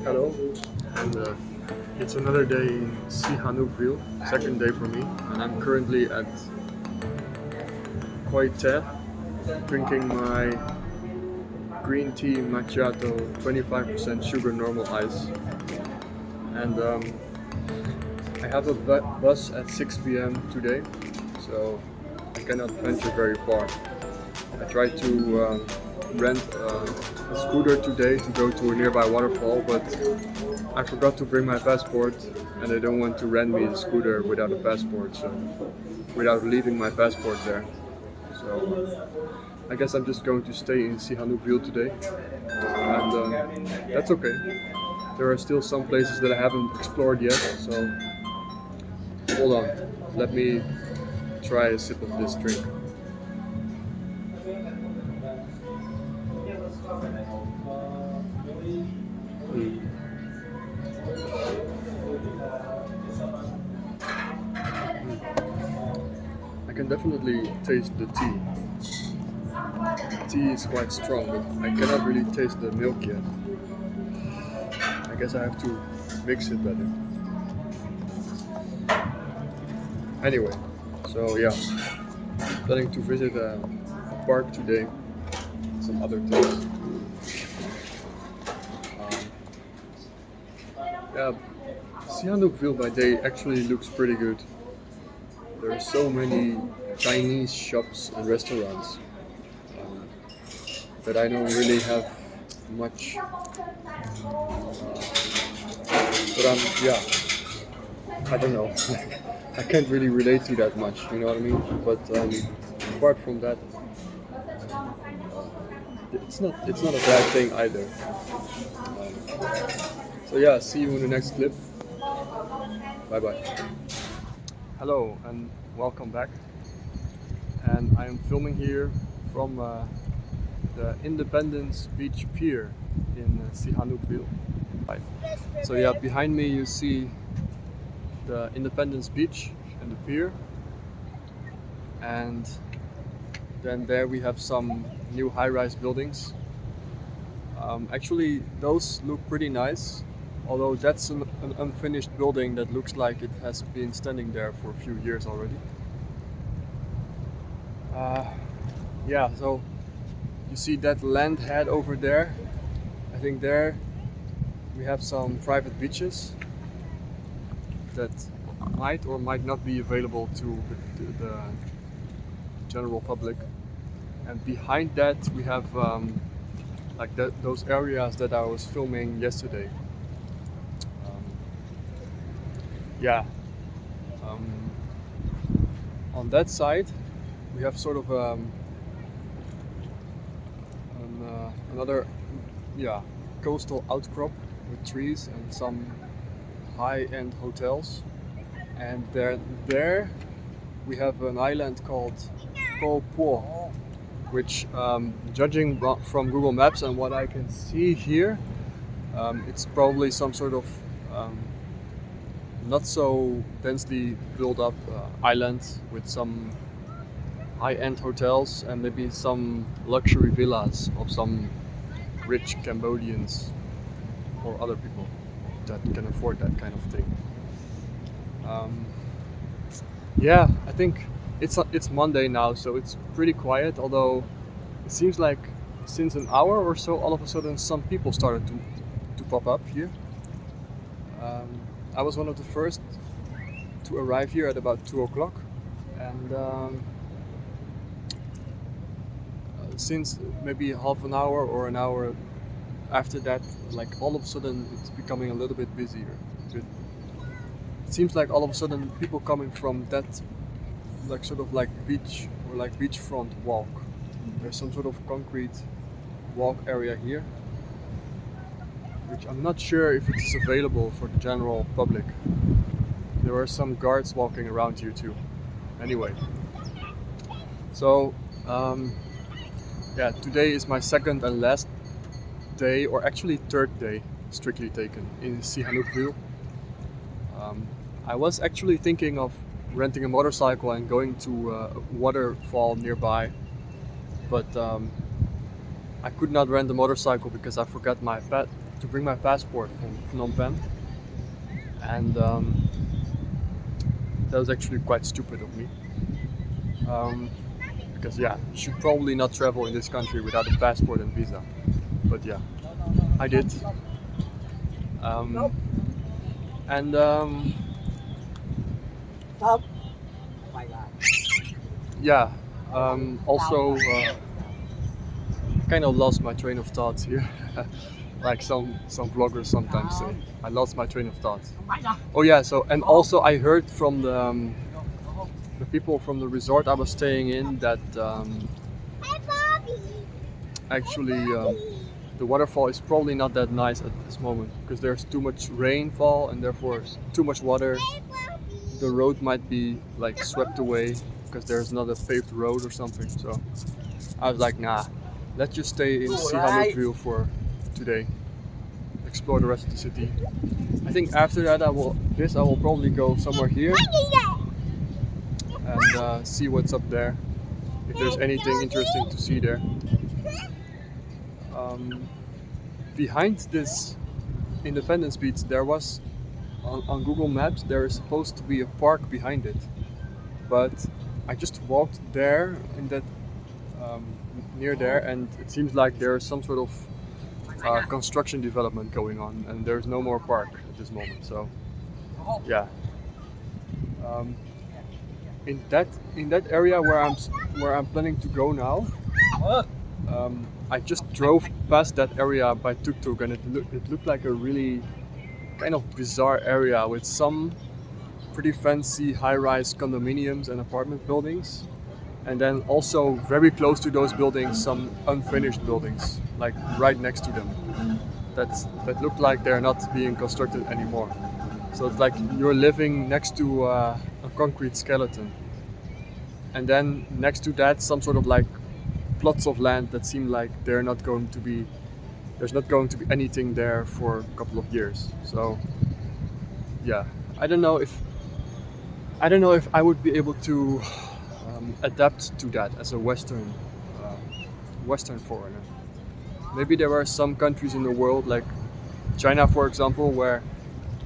Hello, and it's another day in Sihanoukville, second day for me, and I'm currently at Koite drinking my green tea macchiato, 25% sugar normal ice, and I have a bus at 6 p.m. today, so I cannot venture very far. I tried to rent a scooter today to go to a nearby waterfall, but I forgot to bring my passport, and they don't want to rent me the scooter without a passport, so without leaving my passport there. So I guess I'm just going to stay in Sihanoukville today, and that's okay. There are still some places that I haven't explored yet, so hold on. Let me try a sip of this drink. Mm. I can definitely taste the tea. The tea is quite strong, but I cannot really taste the milk yet. I guess I have to mix it better. Anyway, so yeah, planning to visit a park today, some other things. Um, yeah, Sihanoukville by day actually looks pretty good. There are so many Chinese shops and restaurants um, that I don't really have much. But yeah, I don't know. I can't really relate to that much. You know what I mean? But apart from that, it's not a bad thing either. So yeah, see you in the next clip. Bye bye. Hello and welcome back. And I am filming here from the Independence Beach Pier in Sihanoukville. Right. So yeah, behind me you see the Independence Beach and the pier, and then there we have some new high-rise buildings. Actually, those look pretty nice, although that's an unfinished building that looks like it has been standing there for a few years already. Yeah, so you see that land head over there. I think there we have some private beaches that might or might not be available to the general public. And behind that we have those areas that I was filming yesterday. Um, yeah, um, on that side we have sort of another coastal outcrop with trees and some high-end hotels, and there we have an island called eplore, which judging from Google Maps and what I can see here, it's probably some sort of not so densely built up island with some high-end hotels and maybe some luxury villas of some rich Cambodians or other people that can afford that kind of thing. Yeah, I think it's Monday now, so it's pretty quiet. Although it seems like since an hour or so, all of a sudden some people started to pop up here. I was one of the first to arrive here at about 2 o'clock, and since maybe half an hour or an hour after that, like all of a sudden it's becoming a little bit busier. It seems like all of a sudden people coming from that like sort of like beach or like beachfront walk. There's some sort of concrete walk area here, which I'm not sure if it is available for the general public. There are some guards walking around here too. Anyway, so yeah, today is my second and last day, or actually third day, strictly taken, in Sihanoukville. I was actually thinking of renting a motorcycle and going to a waterfall nearby, but I could not rent a motorcycle because I forgot to bring my passport from Phnom Penh, and that was actually quite stupid of me. Because yeah, you should probably not travel in this country without a passport and visa. But yeah, I did. And yeah, also kind of lost my train of thoughts here. Like some vloggers sometimes say, I lost my train of thoughts. Oh yeah, so and also I heard from the people from the resort I was staying in that actually the waterfall is probably not that nice at this moment because there's too much rainfall and therefore too much water. The road might be like swept away because there's not a paved road or something. So I was like, nah, let's just stay in Sihanoukville for today. Explore the rest of the city. I think after that I will probably go somewhere here and see what's up there. If there's anything interesting to see there. Behind this Independence Beach, there was on Google Maps there is supposed to be a park behind it, but I just walked there in that near there, and it seems like there's some sort of construction development going on, and there's no more park at this moment. So yeah, in that area where I'm planning to go now. I just drove past that area by tuk-tuk, and it looked like a really kind of bizarre area with some pretty fancy high-rise condominiums and apartment buildings, and then also very close to those buildings some unfinished buildings, like right next to them. That look like they're not being constructed anymore. So it's like you're living next to a concrete skeleton, and then next to that some sort of like plots of land that seem like there's not going to be anything there for a couple of years. So yeah, I don't know if I would be able to adapt to that as a Western foreigner. Maybe there are some countries in the world, like China for example, where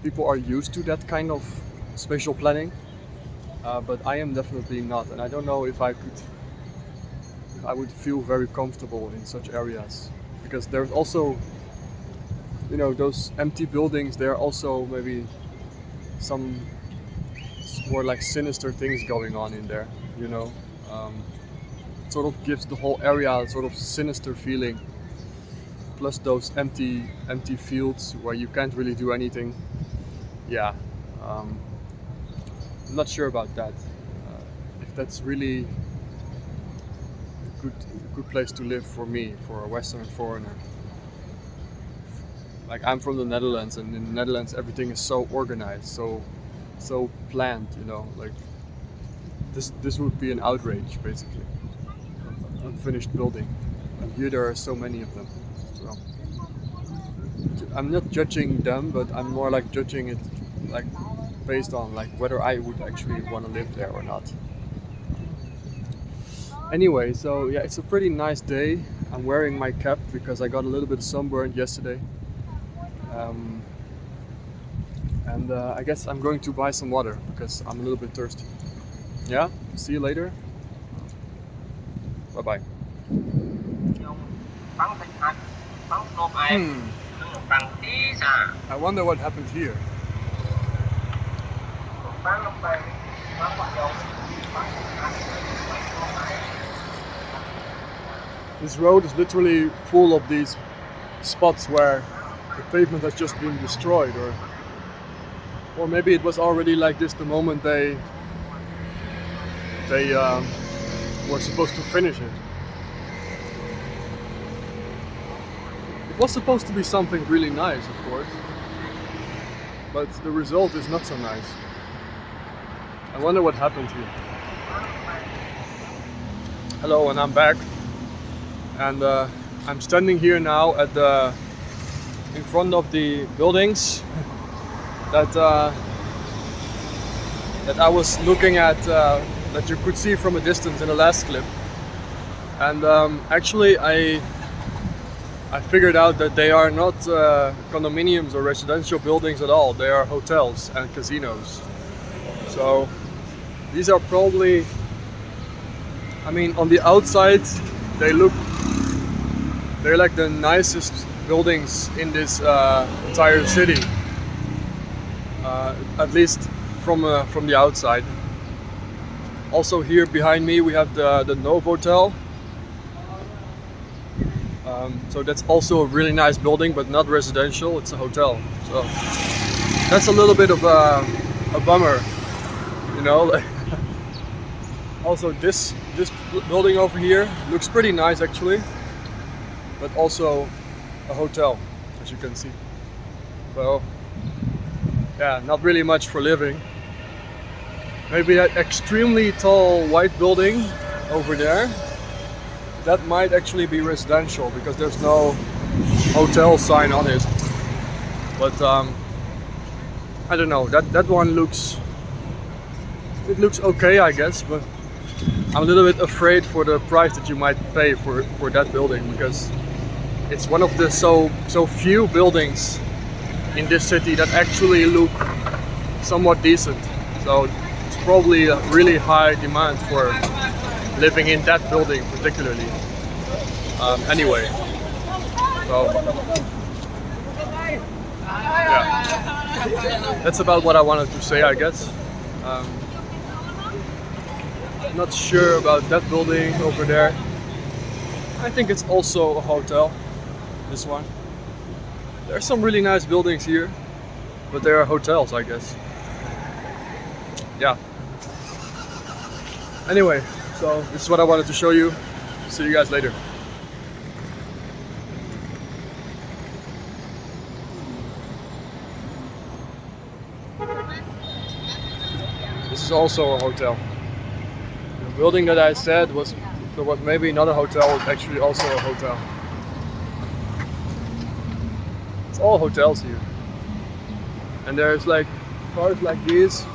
people are used to that kind of spatial planning, but I am definitely not, and I don't know if I would feel very comfortable in such areas, because there's also, those empty buildings. There are also maybe some more like sinister things going on in there. It sort of gives the whole area a sort of sinister feeling. Plus those empty fields where you can't really do anything. Yeah, I'm not sure about that. If that's really good place to live for me, for a Western foreigner. Like, I'm from the Netherlands, and in the Netherlands everything is so organized, so planned. Like this would be an outrage basically. Unfinished building, and here there are so many of them. So I'm not judging them, but I'm more like judging it like based on like whether I would actually want to live there or not. Anyway, so yeah, it's a pretty nice day. I'm wearing my cap because I got a little bit sunburned yesterday. And I guess I'm going to buy some water because I'm a little bit thirsty. Yeah, see you later. Bye bye. I wonder what happened here. This road is literally full of these spots where the pavement has just been destroyed, or maybe it was already like this the moment they were supposed to finish it. It was supposed to be something really nice, of course, but the result is not so nice. I wonder what happened here. Hello, and I'm back. And I'm standing here now in front of the buildings that I was looking at, that you could see from a distance in the last clip. And actually, I figured out that they are not condominiums or residential buildings at all. They are hotels and casinos. So these are probably, I mean, on the outside they're like the nicest buildings in this entire city, at least from the outside. Also here behind me we have the Novotel. So that's also a really nice building, but not residential, it's a hotel. So that's a little bit of a bummer, you know. Also this building over here looks pretty nice actually, but also a hotel, as you can see. So yeah, not really much for living. Maybe that extremely tall white building over there, that might actually be residential because there's no hotel sign on it. But I don't know, that one looks okay, I guess, but I'm a little bit afraid for the price that you might pay for that building, because it's one of the so few buildings in this city that actually look somewhat decent. So it's probably a really high demand for living in that building particularly. Anyway, so yeah, that's about what I wanted to say, I guess. Not sure about that building over there. I think it's also a hotel, this one. There's some really nice buildings here, but they are hotels, I guess. Yeah. Anyway, so this is what I wanted to show you. See you guys later. This is also a hotel. The building that I said was maybe not a hotel, was actually also a hotel. It's all hotels here. And there's like cars like these,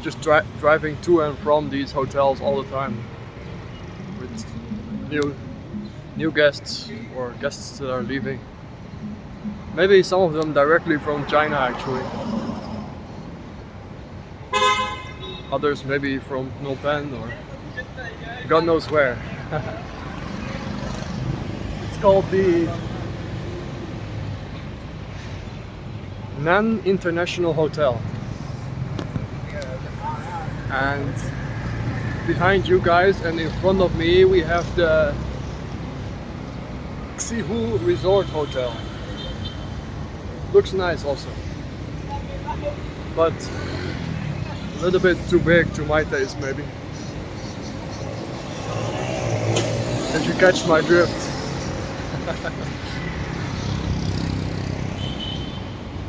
just driving to and from these hotels all the time with new guests or guests that are leaving. Maybe some of them directly from China actually. Others maybe from Phnom Penh or God knows where. It's called the Nan International Hotel. And behind you guys and in front of me we have the Sihanoukville Resort Hotel. Looks nice also, but a little bit too big to my taste maybe. If you catch my drift.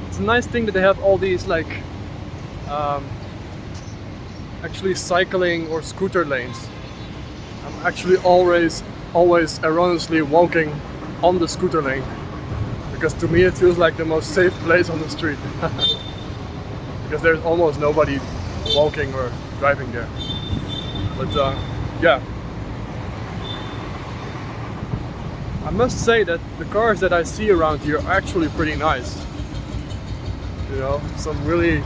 It's a nice thing that they have all these like actually cycling or scooter lanes. I'm actually always erroneously walking on the scooter lane, because to me it feels like the most safe place on the street. Because there's almost nobody walking or driving there. But yeah, I must say that the cars that I see around here are actually pretty nice. You know, some really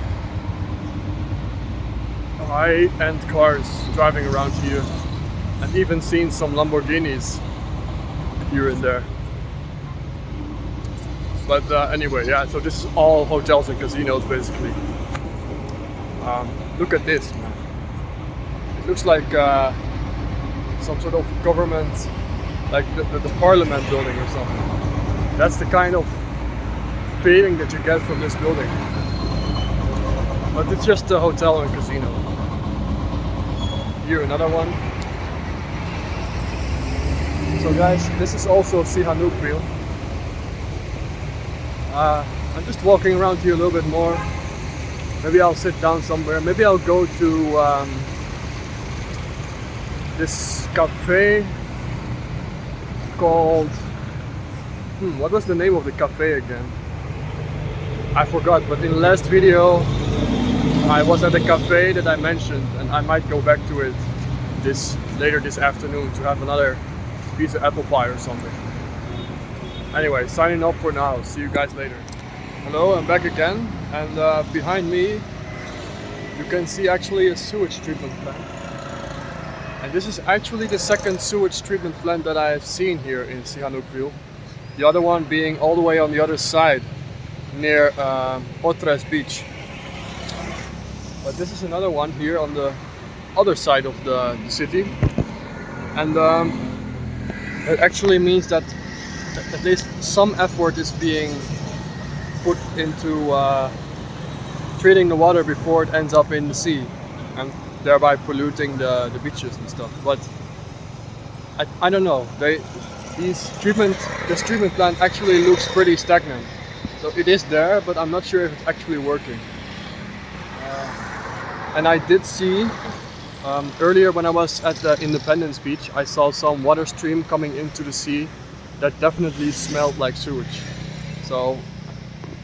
high-end cars driving around here. I've even seen some Lamborghinis here and there. But anyway, yeah, so this is all hotels and casinos basically. Look at this, man. It looks like some sort of government, like the parliament building or something. That's the kind of feeling that you get from this building. But it's just a hotel and casino. Here another one. So guys, this is also Sihanoukville. I'm just walking around here a little bit more. Maybe I'll sit down somewhere. Maybe I'll go to this cafe called... what was the name of the cafe again? I forgot, but in the last video I was at a cafe that I mentioned, and I might go back to it later this afternoon to have another piece of apple pie or something. Anyway, signing off for now. See you guys later. Hello, I'm back again, and behind me you can see actually a sewage treatment plant. And this is actually the second sewage treatment plant that I have seen here in Sihanoukville. The other one being all the way on the other side, near Otres beach. But this is another one here on the other side of the city. And it actually means that at least some effort is being put into treating the water before it ends up in the sea, and thereby polluting the beaches and stuff. But I don't know. This treatment plant actually looks pretty stagnant. So it is there, but I'm not sure if it's actually working. And I did see earlier when I was at the Independence Beach, I saw some water stream coming into the sea that definitely smelled like sewage. So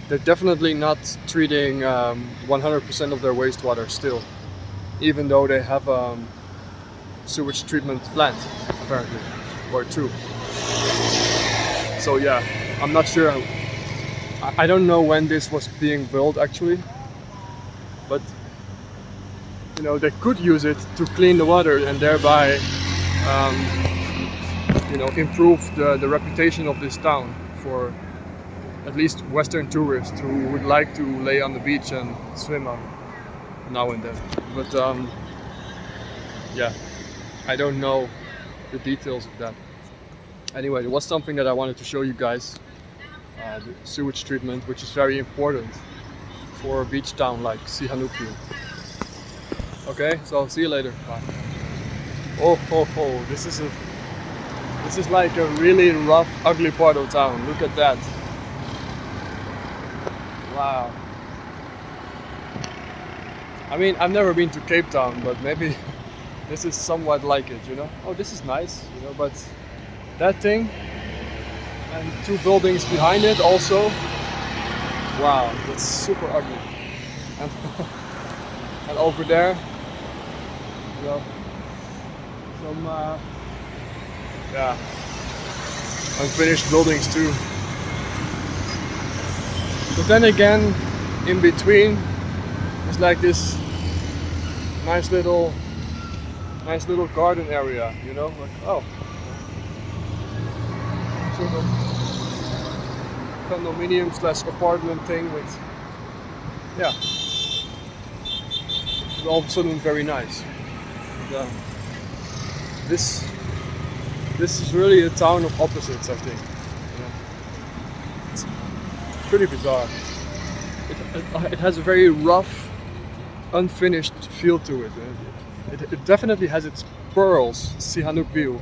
they're definitely not treating 100% of their wastewater still, even though they have a sewage treatment plant apparently, or two. So yeah, I'm not sure. I don't know when this was being built actually, but you know, they could use it to clean the water and thereby you know, improve the reputation of this town for at least Western tourists who would like to lay on the beach and swim now and then. But yeah, I don't know the details of that. Anyway, it was something that I wanted to show you guys, the sewage treatment, which is very important for a beach town like Sihanoukville. Okay, so see you later. Bye. Oh, this is like a really rough, ugly part of town. Look at that. Wow. I mean, I've never been to Cape Town, but maybe this is somewhat like it, you know? Oh, this is nice, you know, but that thing and two buildings behind it also. Wow, that's super ugly. And over there, you know, some yeah, unfinished buildings too. But then again, in between, it's like this nice little garden area, you know, like, oh, sort of condominium / apartment thing with, yeah, it's all of a sudden very nice. And, this is really a town of opposites, I think. You know? It's pretty bizarre. It has a very rough, unfinished feel to it. It definitely has its pearls, Sihanoukville,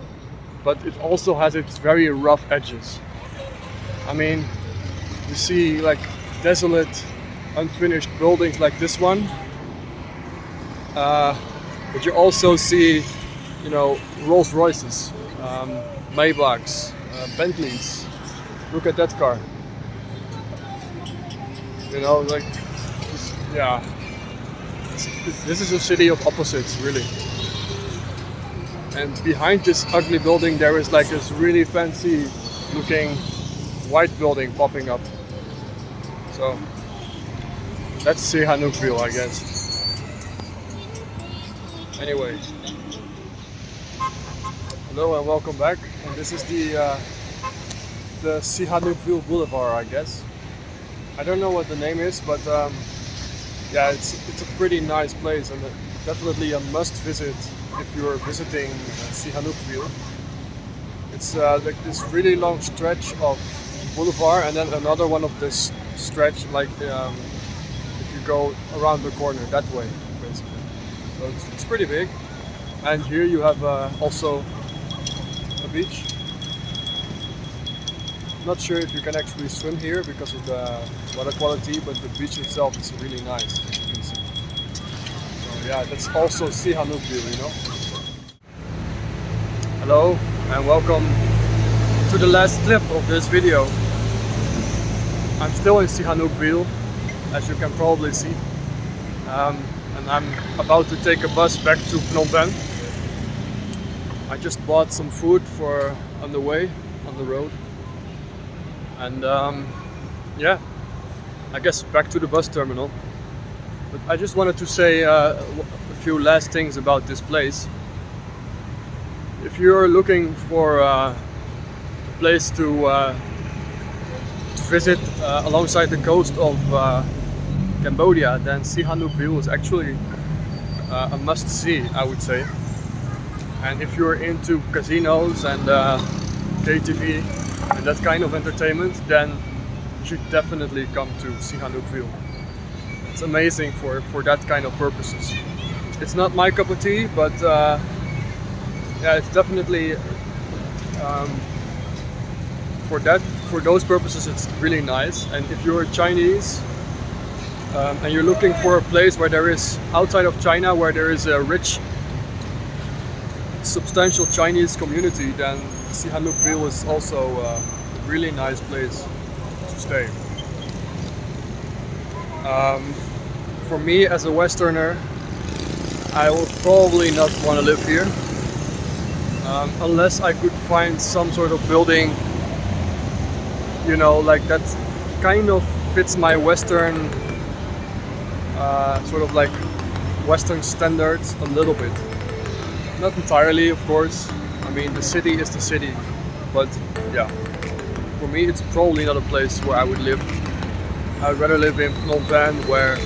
but it also has its very rough edges. I mean, you see like desolate, unfinished buildings like this one, but you also see, you know, Rolls Royces, Maybachs, Bentleys. Look at that car. You know, like, yeah. This is a city of opposites, really. And behind this ugly building, there is like this really fancy looking white building popping up. So that's Sihanoukville, I guess. Anyway, hello and welcome back. And this is the Sihanoukville Boulevard, I guess. I don't know what the name is, but yeah, it's a pretty nice place and definitely a must visit if you're visiting Sihanoukville. It's like this really long stretch of boulevard, and then another one of this stretch, like if you go around the corner that way, basically. So it's pretty big. And here you have also a beach. Not sure if you can actually swim here because of the water quality, but the beach itself is really nice, as you can see. So yeah, that's also Sihanoukville, you know. Hello and welcome to the last clip of this video. I'm still in Sihanoukville, as you can probably see, and I'm about to take a bus back to Phnom Penh. I just bought some food for on the way, on the road. And yeah, I guess back to the bus terminal. But I just wanted to say a few last things about this place. If you're looking for a place to visit alongside the coast of Cambodia, then Sihanoukville is actually a must-see, I would say. And if you're into casinos and KTV and that kind of entertainment, then you should definitely come to Sihanoukville. It's amazing for that kind of purposes. It's not my cup of tea, but yeah, it's definitely for those purposes it's really nice. And if you're Chinese and you're looking for a place where there is, outside of China, where there is a rich, substantial Chinese community, then Sihanoukville is also a really nice place to stay. For me as a Westerner, I will probably not want to live here unless I could find some sort of building, you know, like that kind of fits my Western sort of like Western standards a little bit. Not entirely, of course. I mean, the city is the city, but yeah, for me it's probably not a place where I would live. I would rather live in Phnom Penh, where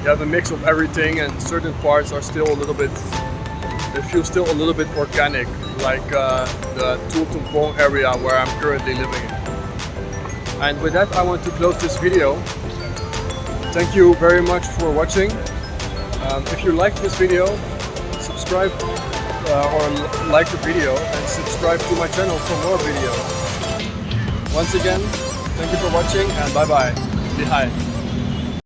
you have a mix of everything and certain parts are still a little bit, they feel still a little bit organic, like the Tu Tum Pong area where I'm currently living in. And with that, I want to close this video. Thank you very much for watching. If you liked this video, subscribe or like the video and subscribe to my channel for more videos. Once again, thank you for watching and bye bye. Bye.